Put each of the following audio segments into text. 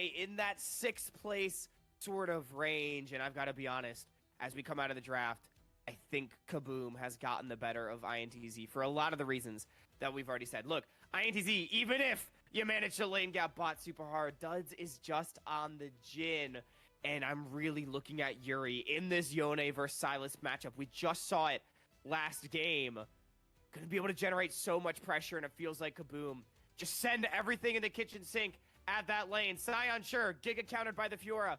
say in that 6th place sort of range. And I've got to be honest, as we come out of the draft, I think Kabum has gotten the better of INTZ for a lot of the reasons that we've already said. Look, INTZ, even if you manage to lane gap bot super hard, Duds is just on the Jhin. And I'm really looking at Yuri in this Yone versus Silas matchup. We just saw it last game. Gonna be able to generate so much pressure, and it feels like Kabum just send everything in the kitchen sink at that lane. Sion, sure. Giga countered by the Fiora.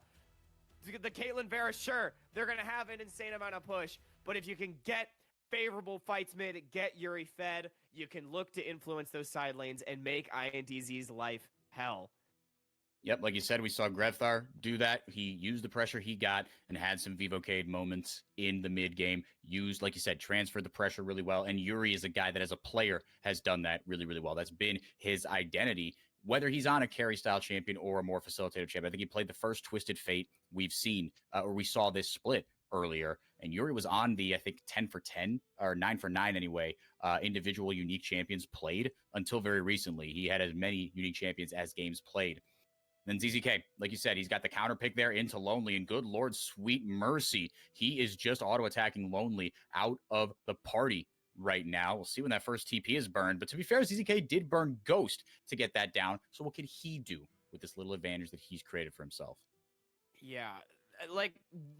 The Caitlyn Vera, sure. They're gonna have an insane amount of push. But if you can get favorable fights mid, get Yuri fed, you can look to influence those side lanes and make INTZ's life hell. Yep, like you said, we saw Grethar do that. He used the pressure he got and had some Vivocade moments in the mid game. Used, like you said, transferred the pressure really well. And Yuri is a guy that as a player has done that really, really well. That's been his identity. Whether he's on a carry style champion or a more facilitative champion, I think he played the first Twisted Fate we've seen, or we saw this split earlier. And Yuri was on the, I think, 10 for 10 or 9 for 9 anyway, individual unique champions played until very recently. He had as many unique champions as games played. Then ZZK, like you said, he's got the counter pick there into Lonely, and good Lord, sweet mercy, he is just auto-attacking Lonely out of the party right now. We'll see when that first TP is burned, but to be fair, ZZK did burn Ghost to get that down, so what could he do with this little advantage that he's created for himself? Yeah, like,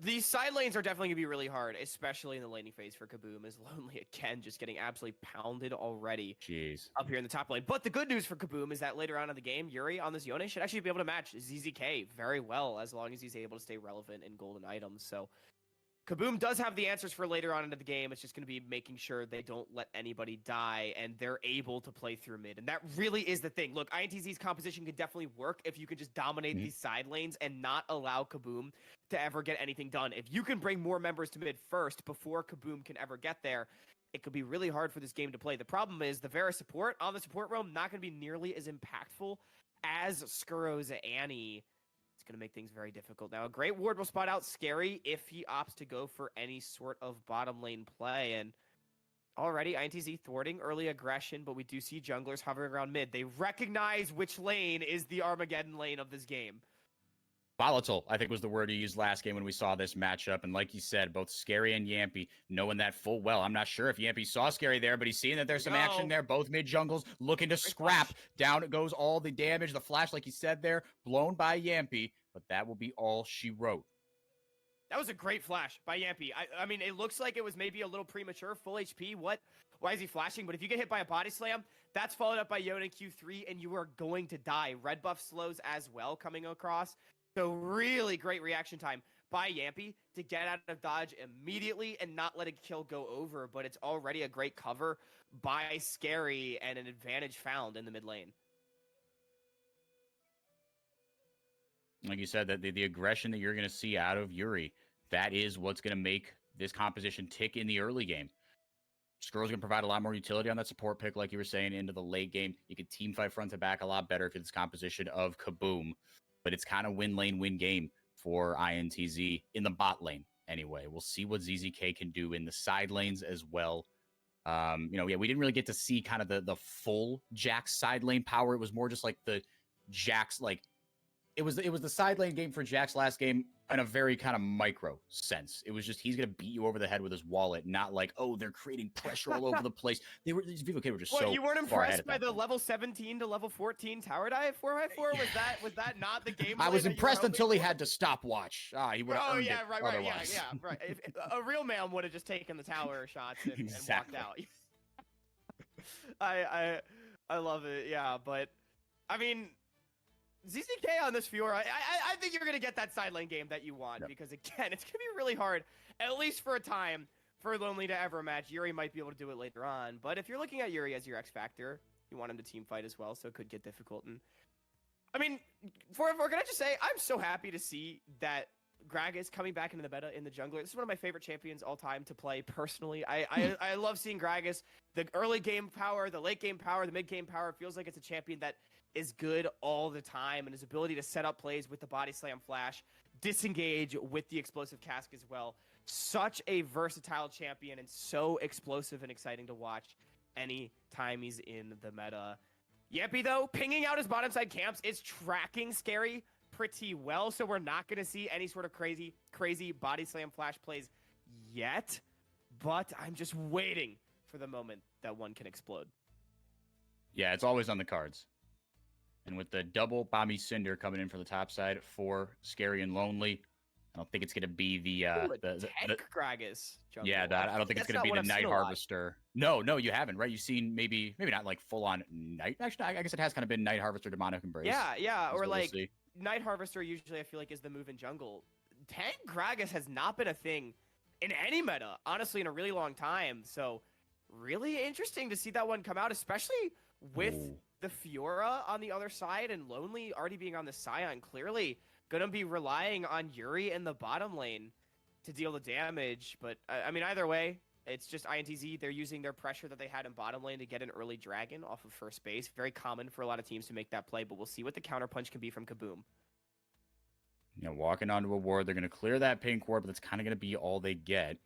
these side lanes are definitely going to be really hard, especially in the laning phase for Kabum, is Lonely again just getting absolutely pounded already. Jeez. Up here in the top lane. But the good news for Kabum is that later on in the game, Yuri on this Yone should actually be able to match ZZK very well as long as he's able to stay relevant in golden items. So Kabum does have the answers for later on into the game. It's just going to be making sure they don't let anybody die and they're able to play through mid. And that really is the thing. Look, INTZ's composition could definitely work if you could just dominate these side lanes and not allow Kabum to ever get anything done. If you can bring more members to mid first before Kabum can ever get there, it could be really hard for this game to play. The problem is the Vera support on the support roam not going to be nearly as impactful as Skuro's Annie. It's going to make things very difficult. Now, a great ward will spot out Scary if he opts to go for any sort of bottom lane play. And already, INTZ thwarting early aggression, but we do see junglers hovering around mid. They recognize which lane is the Armageddon lane of this game. Volatile, I think was the word you used last game when we saw this matchup. And like you said, both Scary and Yampy knowing that full well. I'm not sure if Yampy saw Scary there, but he's seeing that there's some action there. Both mid jungles looking to scrap. Down it goes all the damage. The flash, like you said there, blown by Yampy, but that will be all she wrote. That was a great flash by Yampy. I mean, it looks like it was maybe a little premature. Full HP, what? Why is he flashing? But if you get hit by a body slam, that's followed up by Yone in Q3, and you are going to die. Red buff slows as well coming across. So really great reaction time by Yampy to get out of dodge immediately and not let a kill go over, but it's already a great cover by Scary and an advantage found in the mid lane. Like you said, that the aggression that you're going to see out of Yuri, that is what's going to make this composition tick in the early game. Skrull's going to provide a lot more utility on that support pick, like you were saying, into the late game. You can team fight front to back a lot better if it's composition of Kabum. But it's kind of win lane, win game for INTZ in the bot lane anyway. We'll see what ZZK can do in the side lanes as well. We didn't really get to see kind of the full Jax side lane power. It was more just like the Jax, like, it was the side lane game for Jax last game in a very kind of micro sense. It was just he's gonna beat you over the head with his wallet, not like, oh, they're creating pressure all over the place. These Vivocade were just so. You weren't far ahead impressed by the level 17 to level 14 tower dive 4x4? Was that not the game? I was impressed until he had to stopwatch. He would have earned it otherwise. Yeah, right. If, a real man would have just taken the tower shots and, Exactly. and walked out. I love it. Yeah, but I mean, ZZK on this Fiora, I think you're going to get that side lane game that you want, because, again, it's going to be really hard, at least for a time, for Lonely to ever match. Yuri might be able to do it later on, but if you're looking at Yuri as your X Factor, you want him to team fight as well, so it could get difficult. And I mean, can I just say, I'm so happy to see that Gragas coming back into the meta in the jungler. This is one of my favorite champions all time to play personally. I love seeing Gragas. The early game power, the late game power, the mid game power. It feels like it's a champion that is good all the time, and his ability to set up plays with the body slam flash, disengage with the explosive cask as well. Such a versatile champion and so explosive and exciting to watch anytime he's in the meta. Yampy, though, pinging out his bottom side camps is tracking Scary pretty well, so we're not going to see any sort of crazy body slam flash plays yet, but I'm just waiting for the moment that one can explode. Yeah, it's always on the cards. And with the double Bomby Cinder coming in for the top side for Scary and Lonely, I don't think it's going to be the tank Gragas jungle. Yeah, I don't think it's going to be the Night Harvester. No, you haven't, right? You've seen maybe not like full on Night. Actually, I guess it has kind of been Night Harvester, Demonic Embrace. Yeah, or like Night Harvester. Usually, I feel like is the move in jungle. Tank Gragas has not been a thing in any meta, honestly, in a really long time. So, really interesting to see that one come out, especially with the Fiora on the other side and Lonely already being on the Scion. Clearly, gonna be relying on Yuri in the bottom lane to deal the damage. But I mean, either way, it's just INTZ. They're using their pressure that they had in bottom lane to get an early dragon off of first base. Very common for a lot of teams to make that play, but we'll see what the counterpunch can be from Kabum. Walking onto a ward, they're going to clear that pink ward, but that's kind of going to be all they get.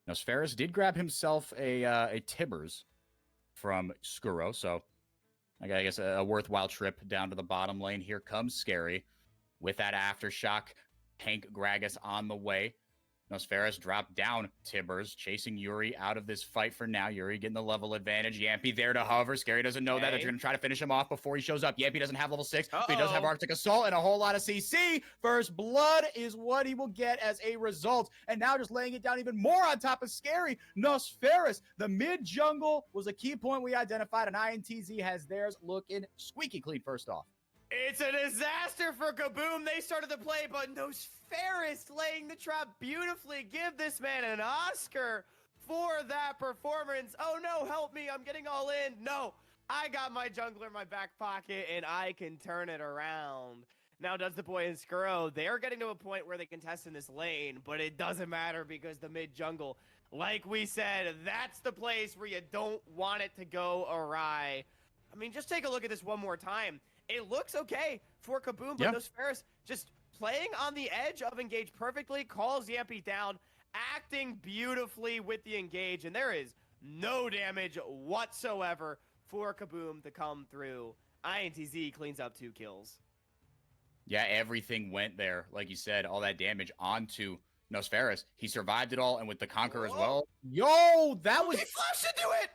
Now, Sferis did grab himself a Tibbers from Skuro, so I guess a worthwhile trip down to the bottom lane. Here comes Scary with that Aftershock. Tank Gragas on the way. Nosferus dropped down Tibbers, chasing Yuri out of this fight for now. Yuri getting the level advantage. Yampy there to hover. Scary doesn't know that. They're going to try to finish him off before he shows up. Yampy doesn't have level 6, but he does have Arctic Assault and a whole lot of CC. First blood is what he will get as a result. And now just laying it down even more on top of Scary. Nosferus, the mid-jungle was a key point we identified, and INTZ has theirs looking squeaky clean first off. It's a disaster for Kabum. They started the play, but Nosferus laying the trap beautifully. Give this man an Oscar for that performance. Oh no, help me. I'm getting all in. No, I got my jungler in my back pocket, and I can turn it around. Now, Does the Boy and Skuro, they are getting to a point where they can test in this lane, but it doesn't matter because the mid-jungle, like we said, that's the place where you don't want it to go awry. I mean, just take a look at this one more time. It looks okay for Kabum, but Nosferus just playing on the edge of engage perfectly, calls Yampy down, acting beautifully with the engage, and there is no damage whatsoever for Kabum to come through. INTZ cleans up 2 kills. Yeah, everything went there. Like you said, all that damage onto Nosferus. He survived it all, and with the Conqueror as well. Yo, that was... He flashed into it!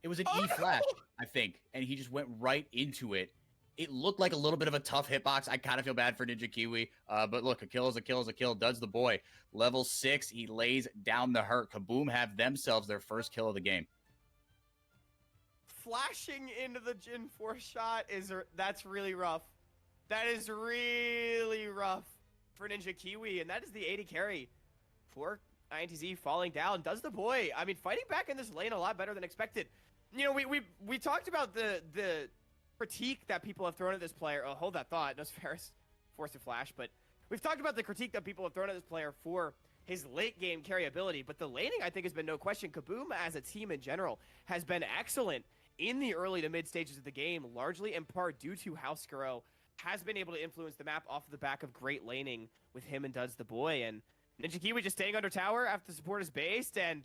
It was an E-flash, I think, and he just went right into it. It looked like a little bit of a tough hitbox. I kind of feel bad for Ninja Kiwi, but look, a kill is a kill is a kill. Does the boy. Level 6, he lays down the hurt. Kabum have themselves their first kill of the game. Flashing into the Jin 4 shot, that's really rough. That is really rough for Ninja Kiwi, and that is the 80 carry for INTZ falling down. Does the boy. I mean, fighting back in this lane a lot better than expected. You know, we talked about the critique that people have thrown at this player. Oh, hold that thought. Nosferus forced a flash, but we've talked about the critique that people have thrown at this player for his late game carry ability. But the laning, I think, has been no question. Kabum, as a team in general, has been excellent in the early to mid stages of the game, largely in part due to how Skuro has been able to influence the map off of the back of great laning with him and Does the Boy. And Ninja Kiwi just staying under tower after the support is based, and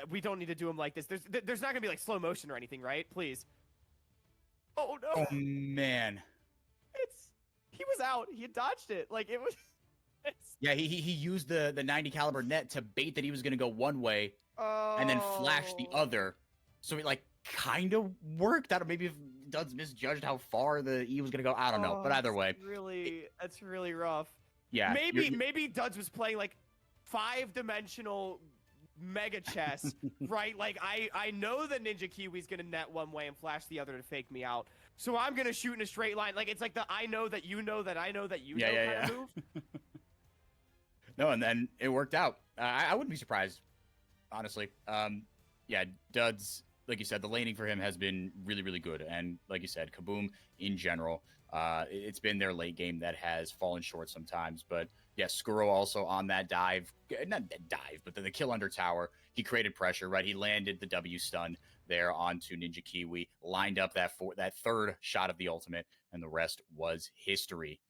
we don't need to do him like this. There's not gonna be like slow motion or anything, right? Please. Oh no. Oh man. He was out. He had dodged it. Like it was. Yeah, he used the 90 caliber net to bait that he was gonna go one way, and then flash the other. So it like kind of worked. I don't. Maybe if Duds misjudged how far the E was gonna go. I don't know. But either way, that's really rough. Yeah. Maybe Duds was playing like 5-dimensional mega chess, right? Like I know that Ninja Kiwi's gonna net one way and flash the other to fake me out, so I'm gonna shoot in a straight line. Like it's like the I know that you know that I know that you know kind of move. No, and then it worked out. I wouldn't be surprised, honestly. Yeah, Duds, like you said, the laning for him has been really, really good, and like you said, Kabum in general, it's been their late game that has fallen short sometimes. But yeah, Skuro also on that dive, not that dive, but the kill under tower. He created pressure, right? He landed the W stun there onto Ninja Kiwi, lined up that third shot of the ultimate, and the rest was history.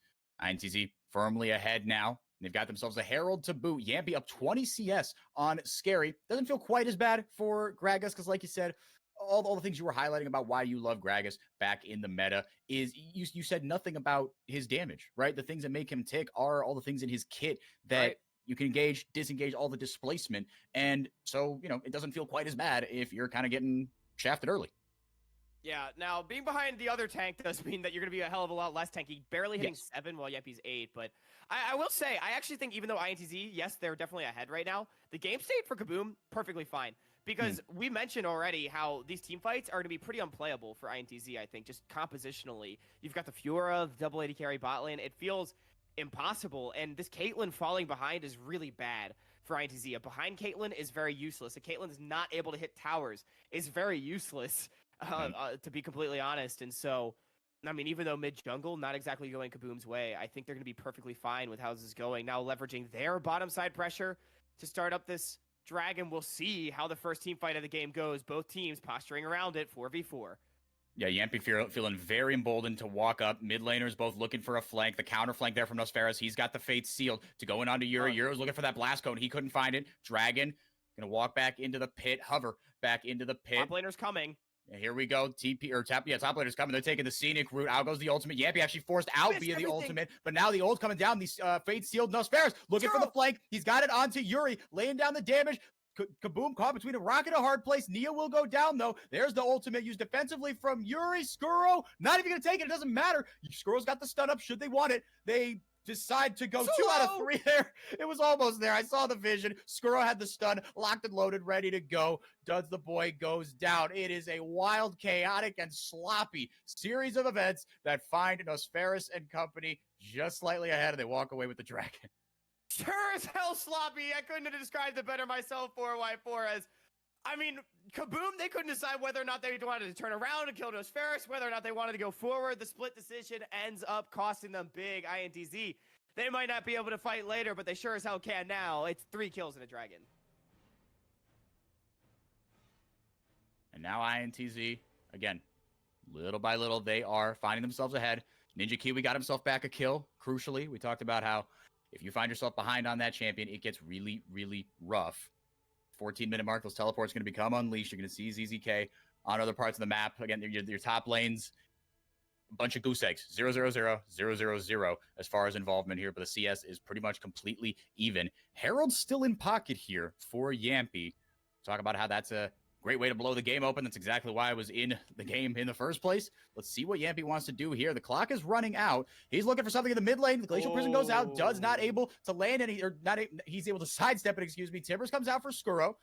INTZ firmly ahead now. They've got themselves a Herald to boot. Yampy up 20 CS on Scary. Doesn't feel quite as bad for Gragas because, like you said, all the things you were highlighting about why you love Gragas back in the meta is you said nothing about his damage, right? The things that make him tick are all the things in his kit that Right. you can engage, disengage all the displacement. And so, it doesn't feel quite as bad if you're kind of getting shafted early. Yeah, now being behind the other tank does mean that you're going to be a hell of a lot less tanky, barely hitting Yes. 7 while Yepy's 8. But I will say, I actually think even though INTZ, yes, they're definitely ahead right now, the game state for Kabum, perfectly fine. Because we mentioned already how these team fights are going to be pretty unplayable for INTZ, I think, just compositionally. You've got the Fiora, the double AD carry bot lane. It feels impossible, and this Caitlyn falling behind is really bad for INTZ. A behind Caitlyn is very useless. A Caitlyn is not able to hit towers is very useless. To be completely honest. And so, I mean, even though mid jungle, not exactly going Kabum's way, I think they're going to be perfectly fine with how this is going. Now, leveraging their bottom side pressure to start up this dragon, we'll see how the first team fight of the game goes. Both teams posturing around it, 4v4. Yeah, Yampy feeling very emboldened to walk up. Mid laners both looking for a flank. The counter flank there from Nosferos. He's got the fate sealed to go in onto Yuri. Yuri was looking for that blast cone. He couldn't find it. Dragon gonna walk back into the pit. Hover back into the pit. Top laner's coming. And here we go. Top laner's coming. They're taking the scenic route. Out goes the ultimate. Yampy actually forced out via the ultimate, but now the ult coming down. These fate sealed. Nosferos looking for the flank. He's got it onto Yuri, laying down the damage. Kabum caught between a rock and a hard place. Nia will go down, though. There's the ultimate used defensively from Yuri. Skuro, not even going to take it. It doesn't matter. Skuro's got the stun up should they want it. They decide to go 2 out of 3 there. It was almost there. I saw the vision. Skuro had the stun, locked and loaded, ready to go. Duds the boy goes down. It is a wild, chaotic, and sloppy series of events that find Nosferos and company just slightly ahead, and they walk away with the dragon. Sure as hell sloppy. I couldn't have described it better myself, 4y4, as, I mean, Kabum, they couldn't decide whether or not they wanted to turn around and kill Nosferos, whether or not they wanted to go forward. The split decision ends up costing them big. INTZ, they might not be able to fight later, but they sure as hell can now. It's 3 kills and a dragon. And now INTZ, again, little by little, they are finding themselves ahead. Ninja Kiwi got himself back a kill, crucially. We talked about how if you find yourself behind on that champion, it gets really, really rough. 14-minute mark, those teleports going to become unleashed. You're going to see ZZK on other parts of the map. Again, your top lanes, a bunch of goose eggs. 0-0-0, 0-0-0 as far as involvement here, but the CS is pretty much completely even. Herald's still in pocket here for Yampy. Talk about how that's a great way to blow the game open. That's exactly why I was in the game in the first place. Let's see what Yampy wants to do here. The clock is running out. He's looking for something in the mid lane. The Glacial Prison goes out. Duds not able to land any, or not. He's able to sidestep it, excuse me. Timbers comes out for Skuro.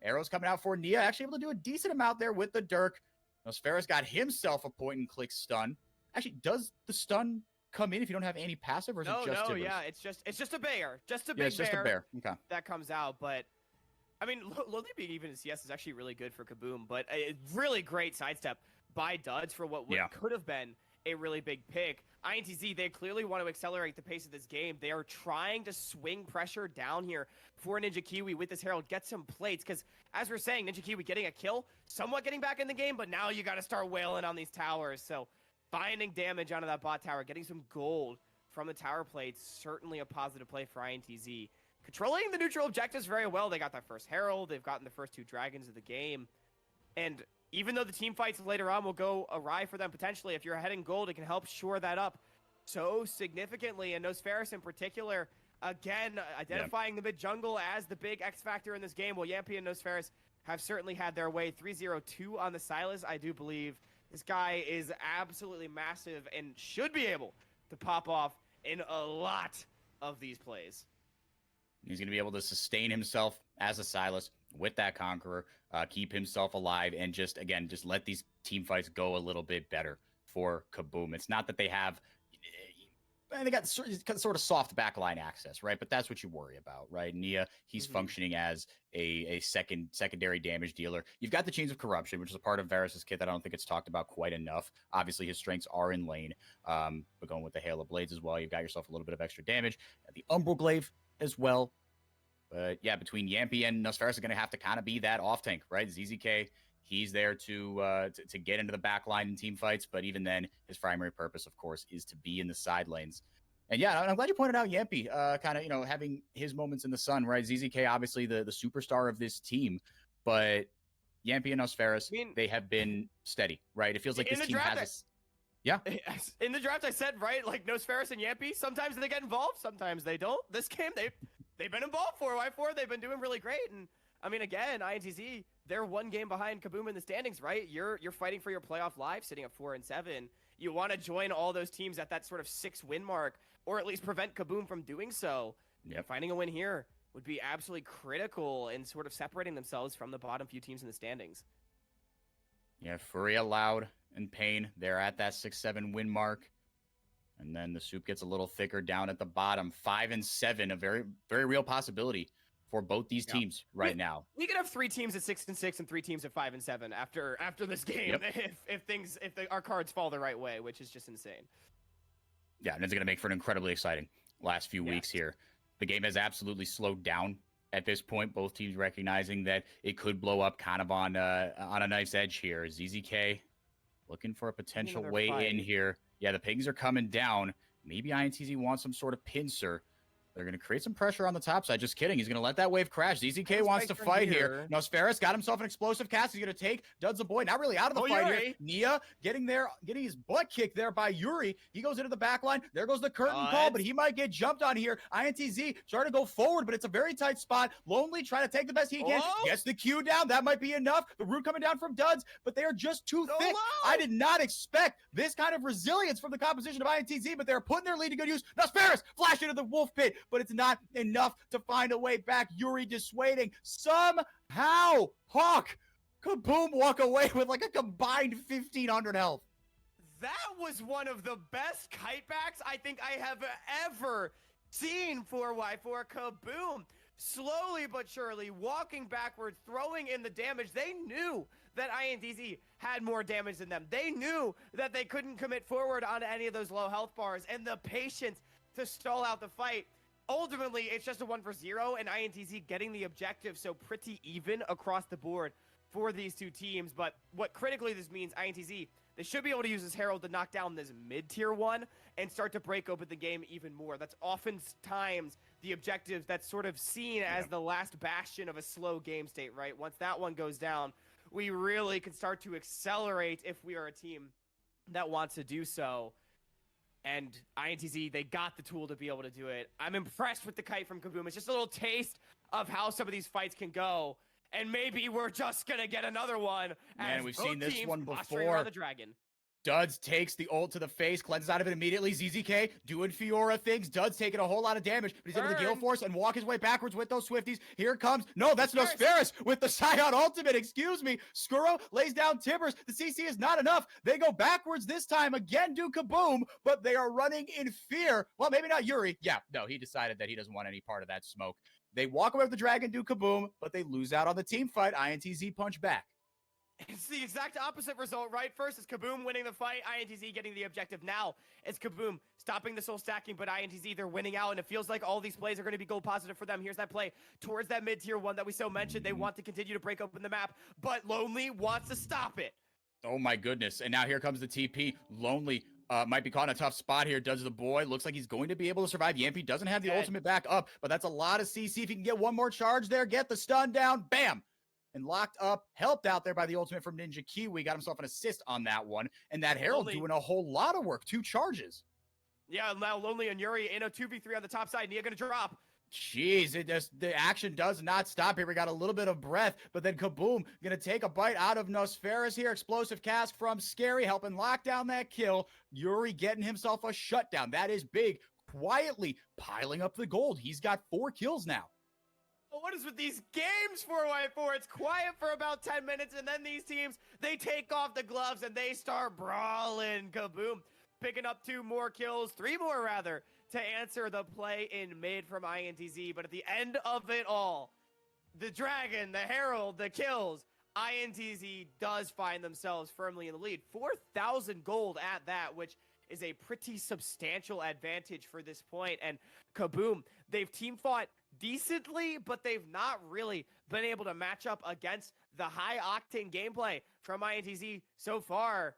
Arrows coming out for Nia. Actually able to do a decent amount there with the Dirk. Nosferos got himself a point-and-click stun. Actually, does the stun come in if you don't have any passive, or is it just Timbers? Yeah, it's just a bear. Just a big bear. It's just a bear. Okay. That comes out, but I mean, Lonely being even in CS is actually really good for Kabum, but a really great sidestep by Duds for what could have been a really big pick. INTZ, they clearly want to accelerate the pace of this game. They are trying to swing pressure down here for Ninja Kiwi with this Herald, get some plates, because as we're saying, Ninja Kiwi getting a kill, somewhat getting back in the game, but now you got to start wailing on these towers. So finding damage onto that bot tower, getting some gold from the tower plates, certainly a positive play for INTZ. Controlling the neutral objectives very well. They got that first Herald. They've gotten the first 2 dragons of the game. And even though the team fights later on will go awry for them potentially, if you're ahead in gold, it can help shore that up so significantly. And Nosferos in particular, again, identifying the mid-jungle as the big X factor in this game. Well, Yampy and Nosferos have certainly had their way. 3-0-2 on the Silas. I do believe this guy is absolutely massive and should be able to pop off in a lot of these plays. He's going to be able to sustain himself as a Silas with that Conqueror, keep himself alive, and just let these team fights go a little bit better for Kabum. It's not that they got sort of soft backline access, right? But that's what you worry about, right? Nia, he's functioning as a secondary damage dealer. You've got the Chains of Corruption, which is a part of Varus' kit that I don't think it's talked about quite enough. Obviously, his strengths are in lane, but going with the Hail of Blades as well, you've got yourself a little bit of extra damage. The Umbral Glaive as well. But yeah, between Yampy and Nosferos are going to have to kind of be that off tank, right? ZZK, he's there to get into the back line in team fights, but even then, his primary purpose, of course, is to be in the side lanes. And yeah, I'm glad you pointed out Yampy, kind of, having his moments in the sun, right? ZZK, obviously the superstar of this team, but Yampy and Nosferis, I mean, they have been steady, right? It feels like in this the team draft, has yeah. in the draft, I said, right, like Nosferis and Yampy, sometimes they get involved, sometimes they don't. This game, they've been involved for Y4. They've been doing really great. And I mean, again, INTZ, they're one game behind Kabum in the standings, right? You're fighting for your playoff life, sitting at 4-7. You want to join all those teams at that sort of 6-win mark, or at least prevent Kabum from doing so. Yep. Finding a win here would be absolutely critical in sort of separating themselves from the bottom few teams in the standings. Yeah, Furia, Loud, and Pain, they're at that 6-7 win mark. And then the soup gets a little thicker down at the bottom. 5-7, a very, very real possibility for both these teams right now. We could have 3 teams at 6-6 and 3 teams at 5-7 after this game if our cards fall the right way, which is just insane. Yeah, and it's going to make for an incredibly exciting last few weeks here. The game has absolutely slowed down at this point. Both teams recognizing that it could blow up kind of on a knife's edge here. ZZK looking for a potential way in here. Yeah, the pings are coming down. Maybe INTZ wants some sort of pincer. They're going to create some pressure on the top side. Just kidding. He's going to let that wave crash. ZZK wants to fight here. Nosferis got himself an explosive cast. He's going to take Duds the Boy. Not really out of the fight here. Nia getting his butt kicked there by Yuri. He goes into the back line. There goes the curtain call, but he might get jumped on here. INTZ trying to go forward, but it's a very tight spot. Lonely trying to take the best he can. Gets the Q down. That might be enough. The root coming down from Duds, but they are just too thick. I did not expect this kind of resilience from the composition of INTZ, but they're putting their lead to good use. Nosferis flash into the wolf pit, but it's not enough to find a way back. Yuri dissuading. Somehow, Hawk, Kabum walk away with like a combined 1,500 health. That was one of the best kitebacks I think I have ever seen for Y4. Kabum, slowly but surely, walking backward, throwing in the damage. They knew that INTZ had more damage than them. They knew that they couldn't commit forward on any of those low health bars, and the patience to stall out the fight. Ultimately, it's just a 1-0, and INTZ getting the objective, so pretty even across the board for these two teams. But what critically this means, INTZ, they should be able to use this Herald to knock down this mid-tier one and start to break open the game even more. That's oftentimes the objective that's sort of seen as the last bastion of a slow game state, right? Once that one goes down, we really can start to accelerate if we are a team that wants to do so. And INTZ, they got the tool to be able to do it. I'm impressed with the kite from Kabum. It's just a little taste of how some of these fights can go. And maybe we're just going to get another one. Man, we've seen this one before. The dragon. Duds takes the ult to the face, cleanses out of it immediately. ZZK doing Fiora things. Duds taking a whole lot of damage, but he's able to Gale Force and walk his way backwards with those Swifties. Here comes, no, that's Nosferis with the Scion ultimate, excuse me. Skuro lays down Timbers. The CC is not enough. They go backwards this time, again do Kabum, but they are running in fear. Well, maybe not Yuri. Yeah, no, he decided that he doesn't want any part of that smoke. They walk away with the dragon, do Kabum, but they lose out on the team fight. INTZ punch back. It's the exact opposite result, right? First, it's Kabum winning the fight, INTZ getting the objective. Now, it's Kabum stopping the soul stacking, but INTZ, they're winning out, and it feels like all these plays are going to be goal positive for them. Here's that play towards that mid-tier one that we so mentioned. They want to continue to break open the map, but Lonely wants to stop it. Oh my goodness. And now here comes the TP. Lonely might be caught in a tough spot here. Does the boy. Looks like he's going to be able to survive. Yampy doesn't have the ultimate back up, but that's a lot of CC. If he can get one more charge there, get the stun down, bam! And locked up, helped out there by the ultimate from Ninja Kiwi. Got himself an assist on that one. And that Herald doing a whole lot of work. 2 charges. Yeah, now Lonely and Yuri in a 2v3 on the top side. Nia gonna drop. Jeez, the action does not stop here. We got a little bit of breath, but then Kabum gonna take a bite out of Nosferis here. Explosive cast from Scary, helping lock down that kill. Yuri getting himself a shutdown. That is big. Quietly piling up the gold. He's got 4 kills now. What is with these games for Y4? It's quiet for about 10 minutes, and then these teams, they take off the gloves, and they start brawling. Kabum picking up 2 more kills, 3 more rather, to answer the play in mid from INTZ. But at the end of it all, the Dragon, the Herald, the kills, INTZ does find themselves firmly in the lead. 4,000 gold at that, which is a pretty substantial advantage for this point. And Kabum, they've team fought decently, but they've not really been able to match up against the high-octane gameplay from INTZ so far.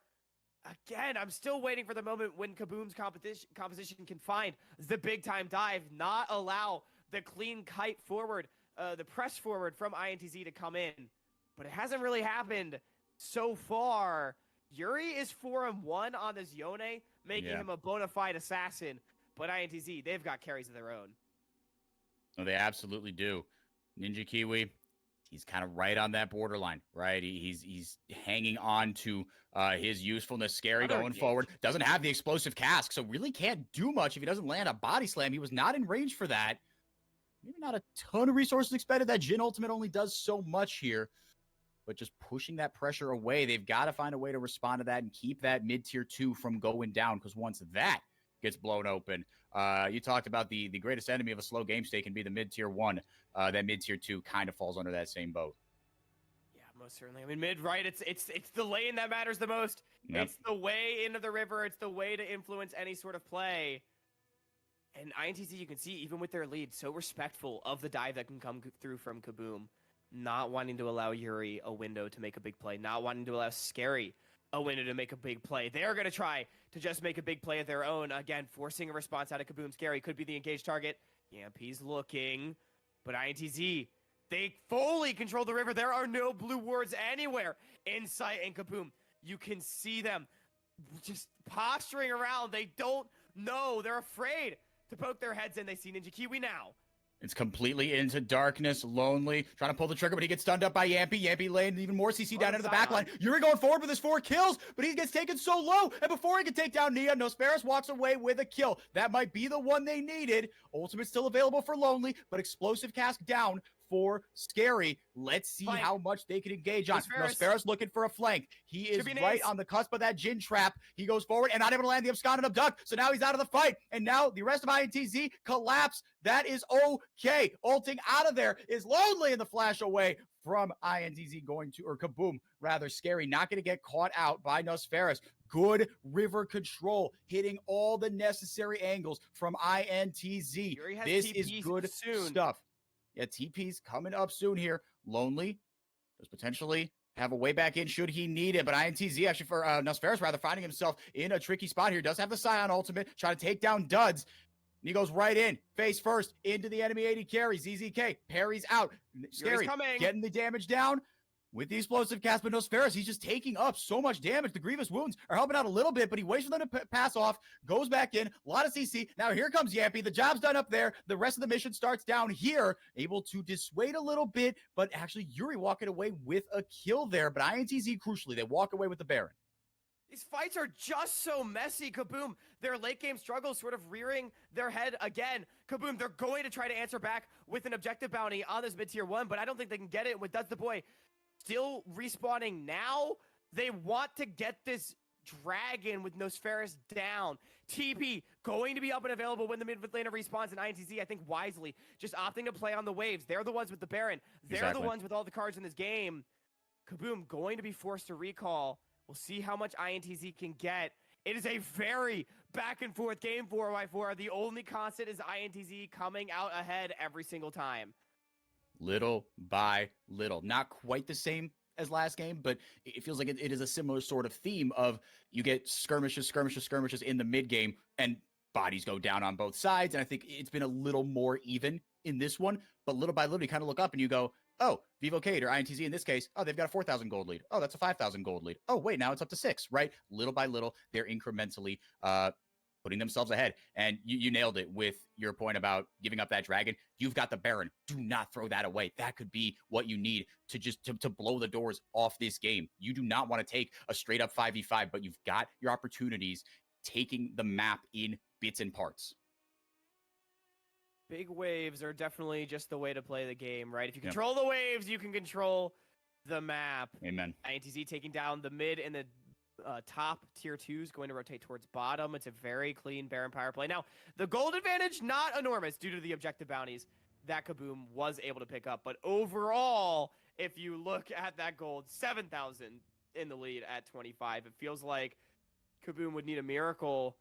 Again, I'm still waiting for the moment when Kabum's composition can find the big-time dive, not allow the clean kite forward, the press forward from INTZ to come in. but it hasn't really happened so far. Yuri is 4-1 on this Yone, making him a bona fide assassin. But INTZ, they've got carries of their own. No, they absolutely do. Ninja Kiwi, he's kind of right on that borderline, right? He's hanging on to his usefulness. Scary going forward. Doesn't have the explosive cask, so really can't do much if he doesn't land a body slam. He was not in range for that. Maybe not a ton of resources expended. That Jhin ultimate only does so much here. But just pushing that pressure away, they've got to find a way to respond to that and keep that mid-tier 2 from going down, because once that gets blown open, you talked about the greatest enemy of a slow game state can be the mid-tier 1. That mid-tier 2 kind of falls under that same boat. Yeah, most certainly. I mean, mid, right? It's the lane that matters the most. Yep. It's the way into the river. It's the way to influence any sort of play. And INTZ, you can see, even with their lead, so respectful of the dive that can come through from Kabum. Not wanting to allow Yuri a window to make a big play. Not wanting to allow Scary a window to make a big play. They're going to try to just make a big play of their own. Again, forcing a response out of Kabum. Scary could be the engaged target. Yampy's looking. But INTZ, they fully control the river. There are no blue wards anywhere in sight in Kabum. You can see them just posturing around. They don't know. They're afraid to poke their heads in. They see Ninja Kiwi now. It's completely into darkness. Lonely, trying to pull the trigger, but he gets stunned up by Yampy. Yampy laying even more CC down into the back line. Yuri going forward with his 4 kills, but he gets taken so low. And before he can take down Nia, Nosferos walks away with a kill. That might be the one they needed. Ultimate still available for Lonely, but explosive cask down for Scary. Let's see how much they can engage on. Nosferos looking for a flank. He is right on the cusp of that Jhin trap. He goes forward and not able to land the abscond and abduct. So now he's out of the fight. And now the rest of INTZ collapse. That is okay. Ulting out of there is Lonely in the flash away from INTZ going to, or Kabum, rather. Scary not going to get caught out by Nosferos. Good river control, hitting all the necessary angles from INTZ. This is good stuff. Yeah, TP's coming up soon here. Lonely does potentially have a way back in should he need it. But INTZ, actually for Nosferos, rather, finding himself in a tricky spot here. Does have the Scion ultimate, trying to take down Duds. And he goes right in, face first, into the enemy AD carry. ZZK parries out. Scary, getting the damage down with the explosive cast, but Nosferos, he's just taking up so much damage. The grievous wounds are helping out a little bit, but he waits for them to pass off, goes back in, a lot of CC. Now here comes Yampy. The job's done up there. The rest of the mission starts down here, able to dissuade a little bit, but actually Yuri walking away with a kill there. But INTZ, crucially, they walk away with the Baron. These fights are just so messy. Kabum, their late game struggles sort of rearing their head again. Kabum, they're going to try to answer back with an objective bounty on this mid-tier 1, but I don't think they can get it with That's the Boy still respawning now. They want to get this dragon with Nosferos down. TP going to be up and available when the mid laner respawns, and INTZ, I think wisely, just opting to play on the waves. They're the ones with the Baron. They're the ones with all the cards in this game. Kabum going to be forced to recall. We'll see how much INTZ can get. It is a very back and forth game 4x4. The only constant is INTZ coming out ahead every single time. Little by little. Not quite the same as last game, but it feels like it is a similar sort of theme of you get skirmishes in the mid game, and bodies go down on both sides. And I think it's been a little more even in this one, but little by little, you kind of look up and you go, oh, Vivocade or INTZ in this case, oh, they've got a 4,000 gold lead. Oh, that's a 5,000 gold lead. Oh, wait, now it's up to 6, right? Little by little, they're incrementally putting themselves ahead. And you nailed it with your point about giving up that dragon. You've got the Baron. Do not throw that away. That could be what you need to just to blow the doors off this game. You do not want to take a straight up 5v5, but you've got your opportunities taking the map in bits and parts. Big waves are definitely just the way to play the game, right? If you control the waves, you can control the map. Amen. INTZ taking down the mid and the top tier 2s, going to rotate towards bottom. It's a very clean Baron power play. Now, the gold advantage, not enormous due to the objective bounties that Kabum was able to pick up. But overall, if you look at that gold, 7,000 in the lead at 25. It feels like Kabum would need a miracle.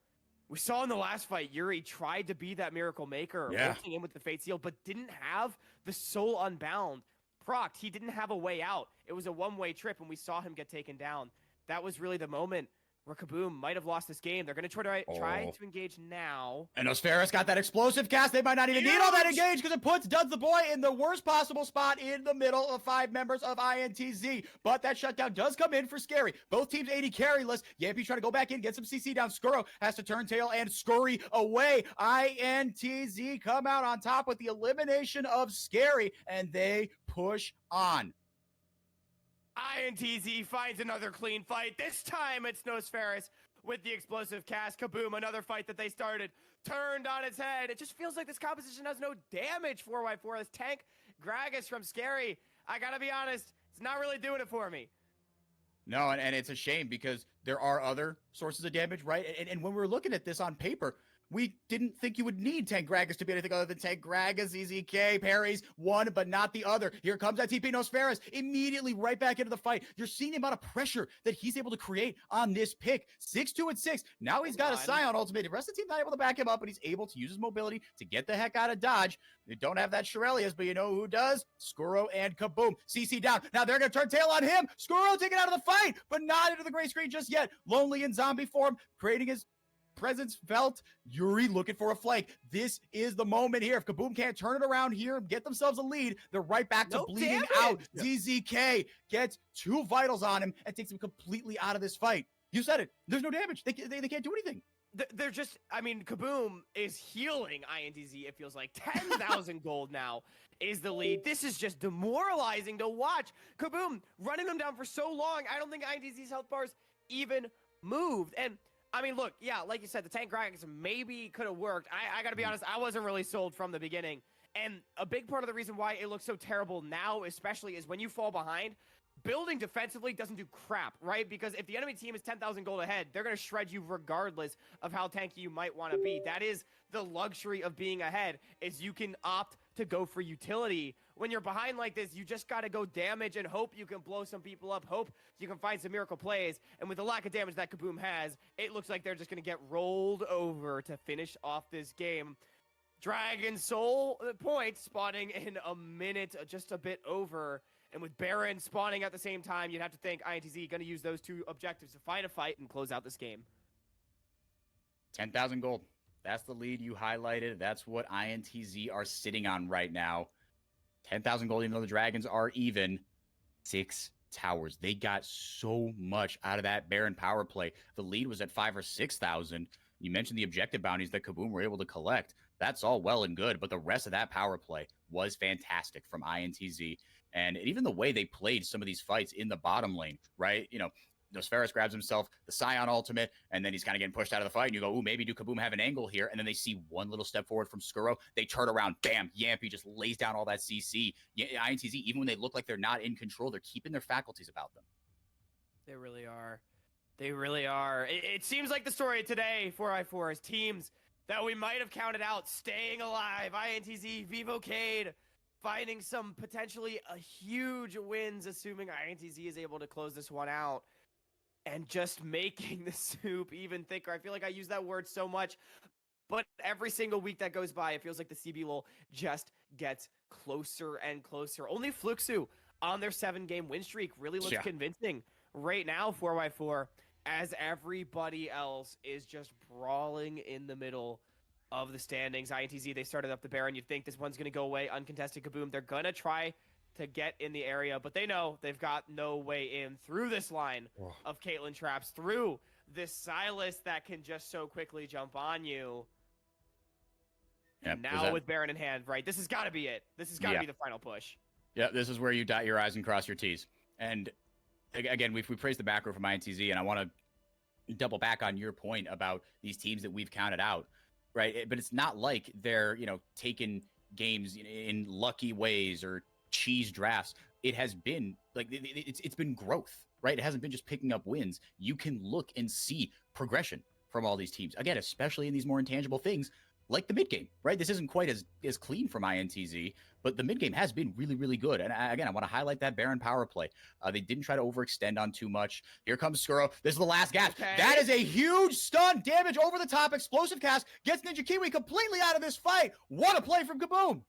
We saw in the last fight, Yuri tried to be that miracle maker, ulting in with the Fate Seal, but didn't have the Soul Unbound procced. He didn't have a way out. It was a one-way trip, and we saw him get taken down. That was really the moment where Kabum might have lost this game. They're going to try to engage now. And Nosferis got that explosive cast. They might not even need all that engage because it puts Duds the Boy in the worst possible spot in the middle of 5 members of INTZ. But that shutdown does come in for Scary. Both teams 80 carryless. Yampy trying to go back in, get some CC down. Skuro has to turn tail and scurry away. INTZ come out on top with the elimination of Scary, and they push on. INTZ finds another clean fight. This time it's Nosferis with the explosive cast. Kabum, another fight that they started, turned on its head. It just feels like this composition has no damage 4x4. This tank Gragas from Scary, I gotta be honest, it's not really doing it for me. No, and it's a shame because there are other sources of damage, right? And when we're looking at this on paper, we didn't think you would need Tank Gragas to be anything other than Tank Gragas. ZZK parries one, but not the other. Here comes that TP Nosferis immediately right back into the fight. You're seeing the amount of pressure that he's able to create on this pick. 6-2 and 6. Now he's got a Scion ultimate. The rest of the team's not able to back him up, but he's able to use his mobility to get the heck out of dodge. They don't have that Shirelius, but you know who does? Skuro and Kabum. CC down. Now they're going to turn tail on him. Skuro taken out of the fight, but not into the gray screen just yet. Lonely in zombie form, creating his presence felt. Yuri looking for a flank. This is the moment here. If Kabum can't turn it around here and get themselves a lead, they're right back to bleeding out. ZZK gets 2 vitals on him and takes him completely out of this fight. You said it. There's no damage. They can't do anything. They're just, I mean, Kabum is healing INTZ, it feels like. 10,000 gold now is the lead. This is just demoralizing to watch. Kabum running them down for so long. I don't think INTZ's health bars even moved. And I mean, look, yeah, like you said, the Tank Gragas maybe could have worked. I got to be honest, I wasn't really sold from the beginning. And a big part of the reason why it looks so terrible now, especially, is when you fall behind, building defensively doesn't do crap, right? Because if the enemy team is 10,000 gold ahead, they're going to shred you regardless of how tanky you might want to be. That is the luxury of being ahead, is you can opt to go for utility. When you're behind like this, you just got to go damage and hope you can blow some people up, hope you can find some miracle plays. And with the lack of damage that Kabum has, it looks like they're just going to get rolled over to finish off this game. Dragon Soul points spawning in a minute, just a bit over. And with Baron spawning at the same time, you'd have to think INTZ going to use those 2 objectives to find a fight and close out this game. 10,000 gold. That's the lead you highlighted. That's what INTZ are sitting on right now. 10,000 gold, even though the Dragons are even. 6 towers. They got so much out of that Baron power play. The lead was at 5,000 or 6,000. You mentioned the objective bounties that Kabum were able to collect. That's all well and good, but the rest of that power play was fantastic from INTZ. And even the way they played some of these fights in the bottom lane, right? You know, Nosferis grabs himself the Scion ultimate, and then he's kind of getting pushed out of the fight. And you go, ooh, maybe do Kabum have an angle here? And then they see one little step forward from Skuro. They turn around, bam, Yampy just lays down all that CC. INTZ, even when they look like they're not in control, they're keeping their faculties about them. They really are. They really are. It seems like the story today, 4i4, is teams that we might have counted out staying alive. INTZ, Vivocade, finding some potentially huge wins, assuming INTZ is able to close this one out. And just making the soup even thicker. I feel like I use that word so much, but every single week that goes by, it feels like the CBLOL just gets closer and closer. Only Fluxu on their 7-game win streak really looks convincing right now, 4x4, as everybody else is just brawling in the middle of the standings. INTZ, they started up the Baron. You'd think this one's going to go away. Uncontested Kabum. They're going to try to get in the area, but they know they've got no way in through this line of Caitlyn traps, through this Silas that can just so quickly jump on you. Yep, and now with Baron in hand, right? This has got to be it. This has got to be the final push. Yeah, this is where you dot your I's and cross your T's. And again, we praised the back row from INTZ, and I want to double back on your point about these teams that we've counted out, right? But it's not like they're, you know, taking games in lucky ways or cheese drafts. It has been like it's been growth, right? It hasn't been just picking up wins. You can look and see progression from all these teams, again, especially in these more intangible things like the mid game, right? This isn't quite as clean from INTZ, but the mid game has been really, really good. And again, I want to highlight that Baron power play. They didn't try to overextend on too much. Here comes Skuro. This is the last gasp. Okay. That is a huge stun damage over the top. Explosive cast gets Ninja Kiwi completely out of this fight. What a play from Kabum.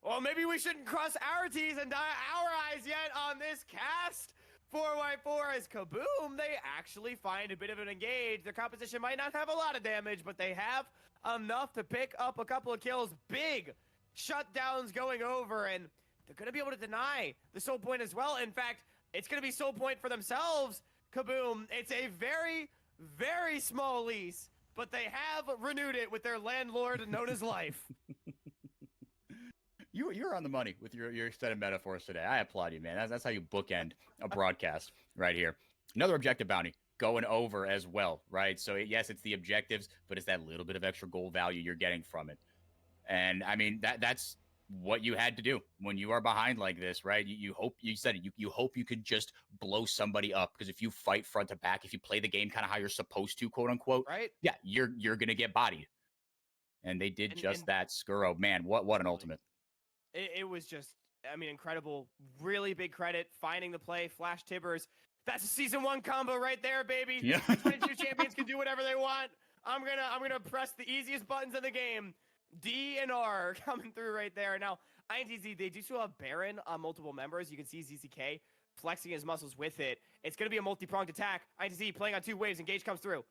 Well, maybe we shouldn't cross our T's and dot our I's yet on this cast. 4x4 as Kabum, they actually find a bit of an engage. Their composition might not have a lot of damage, but they have enough to pick up a couple of kills. Big shutdowns going over, and they're going to be able to deny the soul point as well. In fact, it's going to be soul point for themselves, Kabum. It's a very, very small lease, but they have renewed it with their landlord known as Life. You're on the money with your set of metaphors today. I applaud you, man. That's how you bookend a broadcast right here. Another objective bounty going over as well, right? So yes, it's the objectives, but it's that little bit of extra gold value you're getting from it. And I mean, that's what you had to do when you are behind like this, right? You hope, you said it, you hope you could just blow somebody up, because if you fight front to back, if you play the game kind of how you're supposed to, quote unquote, right? Yeah, you're gonna get bodied. And they did just that. Skuro, man, what an ultimate. It was just, I mean, incredible. Really big credit finding the play. Flash Tibbers. That's a season 1 combo right there, baby. Yeah. 22 champions can do whatever they want. I'm gonna press the easiest buttons in the game. D and R coming through right there. Now, INTZ, they do still have Baron on multiple members. You can see ZZK flexing his muscles with it. It's gonna be a multi-pronged attack. INTZ playing on 2 waves. Engage comes through.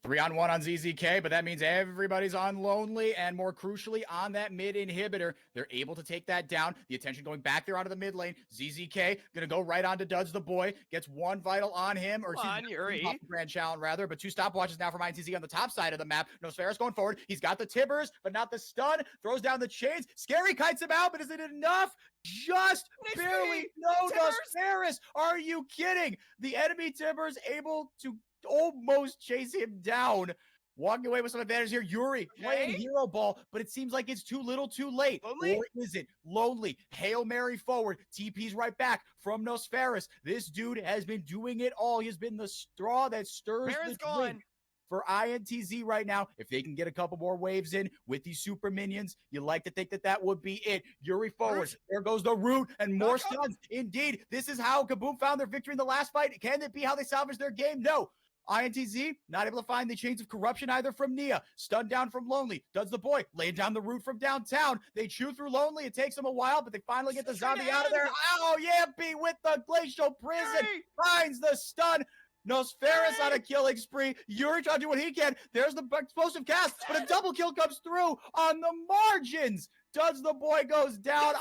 3-on-1 on ZZK, but that means everybody's on Lonely, and more crucially on that mid inhibitor. They're able to take that down. The attention going back there onto the mid lane. ZZK gonna go right onto Duds the boy. Gets 1 vital on him, or Yuri. Grand Challenge rather, but 2 stopwatches now from INTZ on the top side of the map. Nosferus going forward. He's got the Tibbers, but not the stun. Throws down the chains. Scary kites him out, but is it enough? Just barely. No, Nosferus. Are you kidding? The enemy Tibbers able to almost chase him down. Walking away with some advantage here. Yuri playing hero ball, but it seems like it's too little too late. Lonely? Or is it? Lonely. Hail Mary forward. TP's right back from Nosferus. This dude has been doing it all. He has been the straw that stirs Baron's the gone. drink for INTZ right now. If they can get a couple more waves in with these super minions, you like to think that would be it. Yuri forward. Root. There goes the root and more stuns. Indeed, this is how Kabum found their victory in the last fight. Can it be how they salvaged their game? No. INTZ, not able to find the chains of corruption either from Nia. Stunned down from Lonely. Does the boy. Laying down the root from downtown. They chew through Lonely. It takes them a while, but they finally get the zombie out of there. Oh, yeah, B with the glacial prison. Finds the stun. Nosferus on a killing spree. Yuri trying to do what he can. There's the explosive cast, but a double kill comes through on the margins. Does the boy goes down.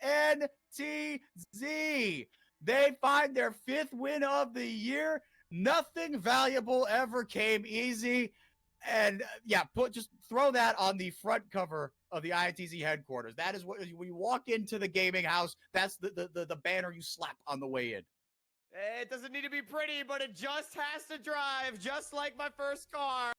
INTZ. They find their 5th win of the year. Nothing valuable ever came easy. And yeah, just throw that on the front cover of the INTZ headquarters. That is what, when you walk into the gaming house, that's the banner you slap on the way in. It doesn't need to be pretty, but it just has to drive, just like my first car.